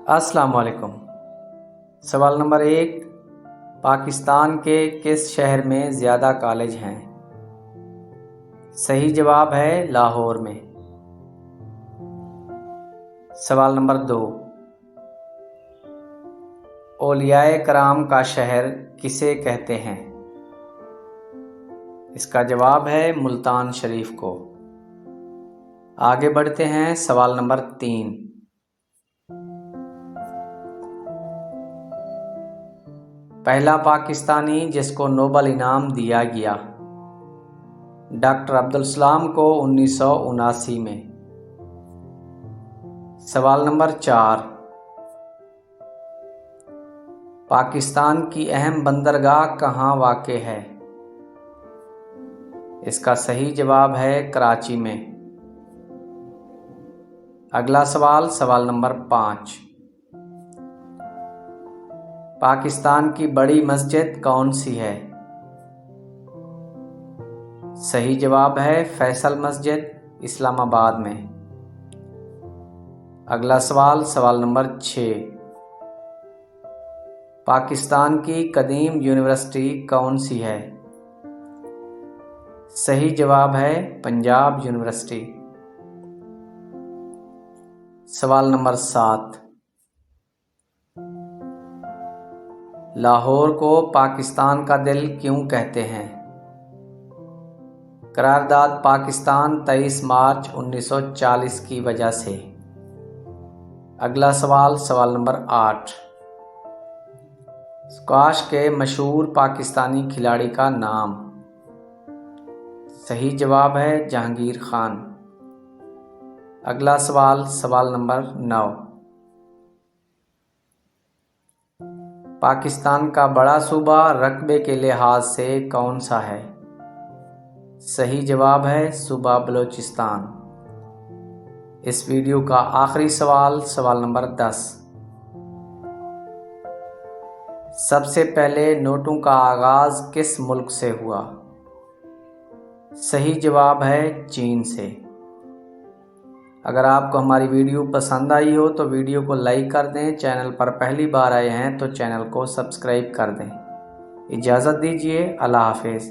अस्सलाम वालेकुम। सवाल नंबर 1, पाकिस्तान के किस शहर में ज़्यादा कॉलेज हैं? सही जवाब है लाहौर में। सवाल नंबर 2, औलियाए कराम का शहर किसे कहते हैं? इसका जवाब है मुल्तान शरीफ को। आगे बढ़ते हैं सवाल नंबर 3, पहला पाकिस्तानी जिसको नोबेल इनाम दिया गया। डॉक्टर अब्दुल सलाम को 1979 में। सवाल नंबर 4, पाकिस्तान की अहम बंदरगाह कहाँ वाक़े है? इसका सही जवाब है कराची में। अगला सवाल, सवाल नंबर 5, पाकिस्तान की बड़ी मस्जिद कौन सी है? सही जवाब है फैसल मस्जिद, इस्लामाबाद में। अगला सवाल, सवाल नंबर 6, पाकिस्तान की कदीम यूनिवर्सिटी कौन सी है? सही जवाब है पंजाब यूनिवर्सिटी। सवाल नंबर 7, लाहौर को पाकिस्तान का दिल क्यों कहते हैं? करारदाद पाकिस्तान 23 मार्च 1940 की वजह से। अगला सवाल, सवाल नंबर 8, स्क्वाश के मशहूर पाकिस्तानी खिलाड़ी का नाम? सही जवाब है जहांगीर खान। अगला सवाल, सवाल नंबर 9, पाकिस्तान का बड़ा सूबा रकबे के लिहाज से कौन सा है? सही जवाब है सूबा बलूचिस्तान। इस वीडियो का आखिरी सवाल, सवाल नंबर 10, सबसे पहले नोटों का आगाज किस मुल्क से हुआ? सही जवाब है चीन से। अगर आपको हमारी वीडियो पसंद आई हो तो वीडियो को लाइक कर दें। चैनल पर पहली बार आए हैं तो चैनल को सब्सक्राइब कर दें। इजाज़त दीजिए। अल्लाह हाफिज़।